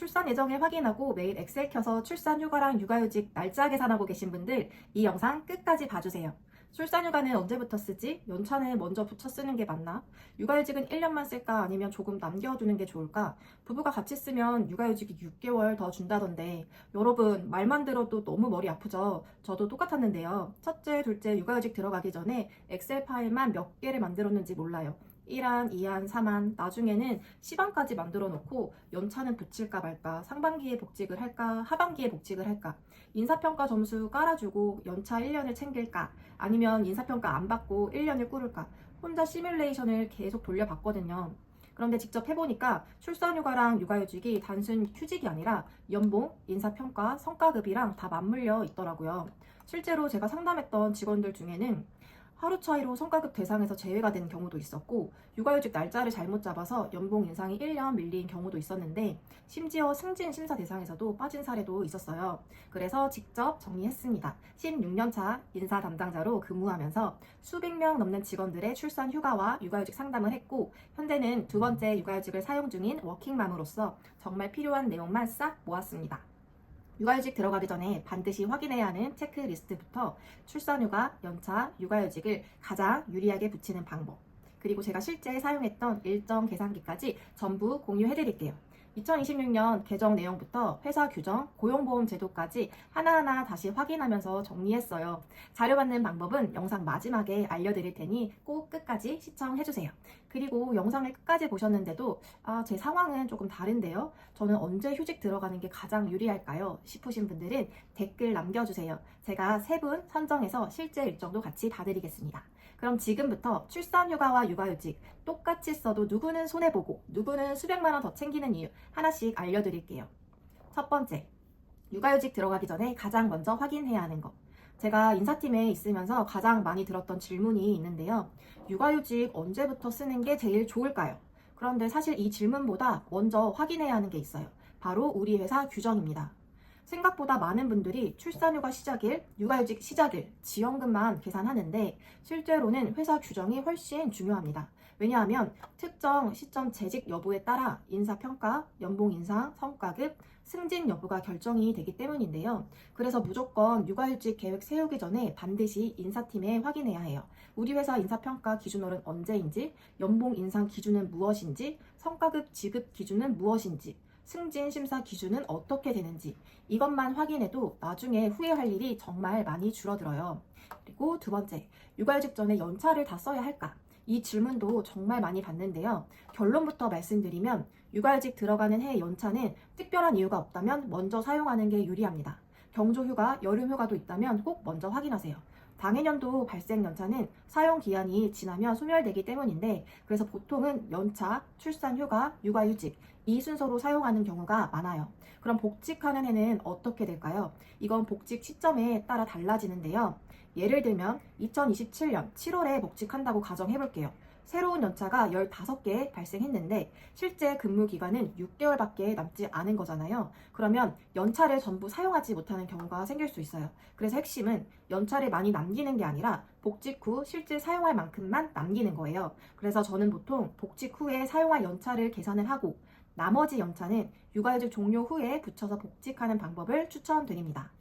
출산 예정일 확인하고 매일 엑셀 켜서 출산 휴가랑 육아휴직 날짜 계산하고 계신 분들 이 영상 끝까지 봐주세요. 출산 휴가는 언제부터 쓰지? 연차는 먼저 붙여 쓰는 게 맞나? 육아휴직은 1년만 쓸까 아니면 조금 남겨두는 게 좋을까? 부부가 같이 쓰면 육아휴직이 6개월 더 준다던데 여러분 말만 들어도 너무 머리 아프죠? 저도 똑같았는데요. 첫째, 둘째 육아휴직 들어가기 전에 엑셀 파일만 몇 개를 만들었는지 몰라요. 1안, 2안, 3안, 나중에는 시반까지 만들어 놓고 연차는 붙일까 말까, 상반기에 복직을 할까, 하반기에 복직을 할까, 인사평가 점수 깔아주고 연차 1년을 챙길까, 아니면 인사평가 안 받고 1년을 꾸를까, 혼자 시뮬레이션을 계속 돌려봤거든요. 그런데 직접 해보니까 출산휴가랑 육아휴직이 단순 휴직이 아니라 연봉, 인사평가, 성과급이랑 다 맞물려 있더라고요. 실제로 제가 상담했던 직원들 중에는 하루 차이로 성과급 대상에서 제외가 된 경우도 있었고 육아휴직 날짜를 잘못 잡아서 연봉 인상이 1년 밀린 경우도 있었는데 심지어 승진 심사 대상에서도 빠진 사례도 있었어요. 그래서 직접 정리했습니다. 16년차 인사 담당자로 근무하면서 수백 명 넘는 직원들의 출산 휴가와 육아휴직 상담을 했고 현재는 두 번째 육아휴직을 사용 중인 워킹맘으로서 정말 필요한 내용만 싹 모았습니다. 육아휴직 들어가기 전에 반드시 확인해야 하는 체크리스트부터 출산휴가, 연차, 육아휴직을 가장 유리하게 붙이는 방법, 그리고 제가 실제 사용했던 일정 계산기까지 전부 공유해드릴게요. 2026년 개정 내용부터 회사 규정, 고용보험 제도까지 하나하나 다시 확인하면서 정리했어요. 자료 받는 방법은 영상 마지막에 알려드릴 테니 꼭 끝까지 시청해주세요. 그리고 영상을 끝까지 보셨는데도 제 상황은 조금 다른데요. 저는 언제 휴직 들어가는 게 가장 유리할까요? 싶으신 분들은 댓글 남겨주세요. 제가 3분 선정해서 실제 일정도 같이 봐드리겠습니다. 그럼 지금부터 출산휴가와 육아휴직 똑같이 써도 누구는 손해보고 누구는 수백만 원 더 챙기는 이유 하나씩 알려드릴게요. 첫 번째, 육아휴직 들어가기 전에 가장 먼저 확인해야 하는 것. 제가 인사팀에 있으면서 가장 많이 들었던 질문이 있는데요. 육아휴직 언제부터 쓰는 게 제일 좋을까요? 그런데 사실 이 질문보다 먼저 확인해야 하는 게 있어요. 바로 우리 회사 규정입니다. 생각보다 많은 분들이 출산휴가 시작일, 육아휴직 시작일, 지원금만 계산하는데 실제로는 회사 규정이 훨씬 중요합니다. 왜냐하면 특정 시점 재직 여부에 따라 인사평가, 연봉 인상, 성과급, 승진 여부가 결정이 되기 때문인데요. 그래서 무조건 육아휴직 계획 세우기 전에 반드시 인사팀에 확인해야 해요. 우리 회사 인사평가 기준월은 언제인지, 연봉 인상 기준은 무엇인지, 성과급 지급 기준은 무엇인지, 승진 심사 기준은 어떻게 되는지 이것만 확인해도 나중에 후회할 일이 정말 많이 줄어들어요. 그리고 두 번째, 육아휴직 전에 연차를 다 써야 할까? 이 질문도 정말 많이 받는데요. 결론부터 말씀드리면 육아휴직 들어가는 해 연차는 특별한 이유가 없다면 먼저 사용하는 게 유리합니다. 경조휴가, 여름휴가도 있다면 꼭 먼저 확인하세요. 당해년도 발생 연차는 사용 기한이 지나면 소멸되기 때문인데 그래서 보통은 연차, 출산휴가, 육아휴직 이 순서로 사용하는 경우가 많아요. 그럼 복직하는 해는 어떻게 될까요? 이건 복직 시점에 따라 달라지는데요. 예를 들면 2027년 7월에 복직한다고 가정해 볼게요. 새로운 연차가 15개 발생했는데 실제 근무 기간은 6개월밖에 남지 않은 거잖아요. 그러면 연차를 전부 사용하지 못하는 경우가 생길 수 있어요. 그래서 핵심은 연차를 많이 남기는 게 아니라 복직 후 실제 사용할 만큼만 남기는 거예요. 그래서 저는 보통 복직 후에 사용할 연차를 계산을 하고 나머지 연차는 육아휴직 종료 후에 붙여서 복직하는 방법을 추천드립니다.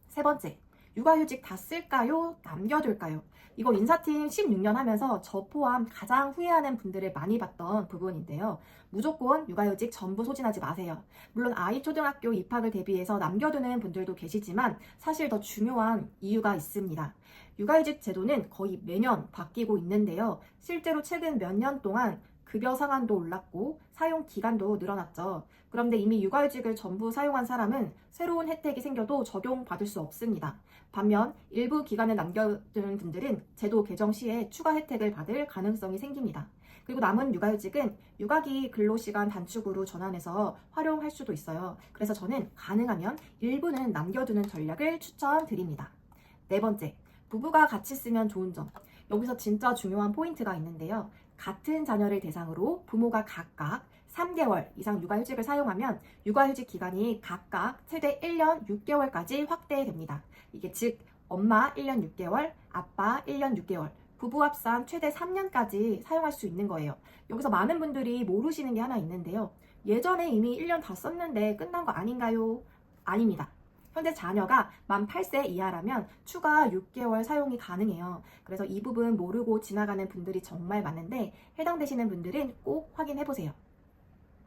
세 번째, 육아휴직 다 쓸까요? 남겨둘까요? 이거 인사팀 16년 하면서 저 포함 가장 후회하는 분들을 많이 봤던 부분인데요. 무조건 육아휴직 전부 소진하지 마세요. 물론 아이 초등학교 입학을 대비해서 남겨두는 분들도 계시지만 사실 더 중요한 이유가 있습니다. 육아휴직 제도는 거의 매년 바뀌고 있는데요. 실제로 최근 몇 년 동안 급여 상한도 올랐고 사용 기간도 늘어났죠. 그런데 이미 육아휴직을 전부 사용한 사람은 새로운 혜택이 생겨도 적용받을 수 없습니다. 반면 일부 기간을 남겨둔 분들은 제도 개정 시에 추가 혜택을 받을 가능성이 생깁니다. 그리고 남은 육아휴직은 육아기 근로시간 단축으로 전환해서 활용할 수도 있어요. 그래서 저는 가능하면 일부는 남겨두는 전략을 추천드립니다. 네 번째, 부부가 같이 쓰면 좋은 점. 여기서 진짜 중요한 포인트가 있는데요. 같은 자녀를 대상으로 부모가 각각 3개월 이상 육아휴직을 사용하면 육아휴직 기간이 각각 최대 1년 6개월까지 확대됩니다. 이게 즉 엄마 1년 6개월, 아빠 1년 6개월, 부부 합산 최대 3년까지 사용할 수 있는 거예요. 여기서 많은 분들이 모르시는 게 하나 있는데요. 예전에 이미 1년 다 썼는데 끝난 거 아닌가요? 아닙니다. 현재 자녀가 만 8세 이하라면 추가 6개월 사용이 가능해요. 그래서 이 부분 모르고 지나가는 분들이 정말 많은데 해당되시는 분들은 꼭 확인해보세요.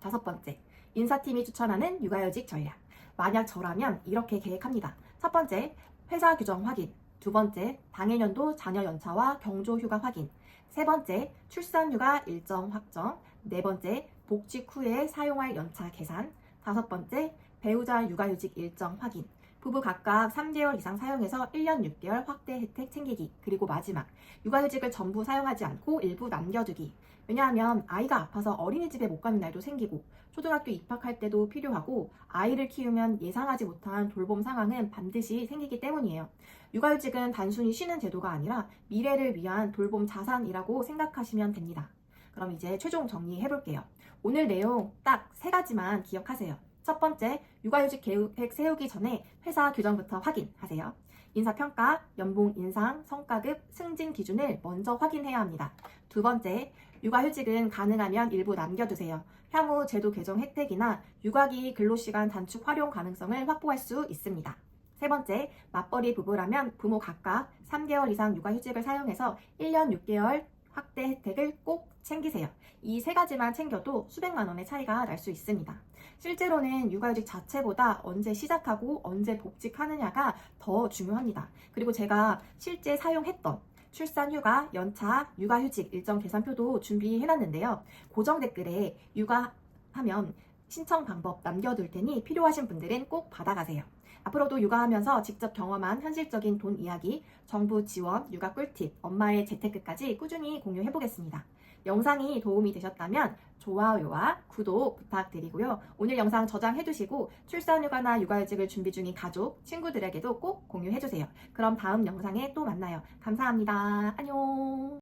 5번째, 인사팀이 추천하는 육아휴직 전략. 만약 저라면 이렇게 계획합니다. 첫 번째, 회사 규정 확인. 두 번째, 당해년도 자녀 연차와 경조 휴가 확인. 세 번째, 출산휴가 일정 확정. 네 번째, 복직 후에 사용할 연차 계산. 다섯 번째, 배우자 육아휴직 일정 확인. 부부 각각 3개월 이상 사용해서 1년 6개월 확대 혜택 챙기기. 그리고 마지막, 육아휴직을 전부 사용하지 않고 일부 남겨두기. 왜냐하면 아이가 아파서 어린이집에 못 가는 날도 생기고 초등학교 입학할 때도 필요하고 아이를 키우면 예상하지 못한 돌봄 상황은 반드시 생기기 때문이에요. 육아휴직은 단순히 쉬는 제도가 아니라 미래를 위한 돌봄 자산이라고 생각하시면 됩니다. 그럼 이제 최종 정리해 볼게요. 오늘 내용 딱 3가지만 기억하세요. 첫 번째, 육아휴직 계획 세우기 전에 회사 규정부터 확인하세요. 인사평가, 연봉 인상, 성과급, 승진 기준을 먼저 확인해야 합니다. 두 번째, 육아휴직은 가능하면 일부 남겨두세요. 향후 제도 개정 혜택이나 육아기 근로시간 단축 활용 가능성을 확보할 수 있습니다. 세 번째, 맞벌이 부부라면 부모 각각 3개월 이상 육아휴직을 사용해서 1년 6개월 확대 혜택을 꼭 챙기세요. 이 3가지만 챙겨도 수백만 원의 차이가 날 수 있습니다. 실제로는 육아휴직 자체보다 언제 시작하고 언제 복직하느냐가 더 중요합니다. 그리고 제가 실제 사용했던 출산휴가, 연차, 육아휴직 일정 계산표도 준비해놨는데요. 고정 댓글에 육아하면 신청 방법 남겨둘 테니 필요하신 분들은 꼭 받아가세요. 앞으로도 육아하면서 직접 경험한 현실적인 돈 이야기, 정부 지원, 육아 꿀팁, 엄마의 재테크까지 꾸준히 공유해보겠습니다. 영상이 도움이 되셨다면 좋아요와 구독 부탁드리고요. 오늘 영상 저장해두시고 출산휴가나 육아휴직을 준비 중인 가족, 친구들에게도 꼭 공유해주세요. 그럼 다음 영상에 또 만나요. 감사합니다. 안녕.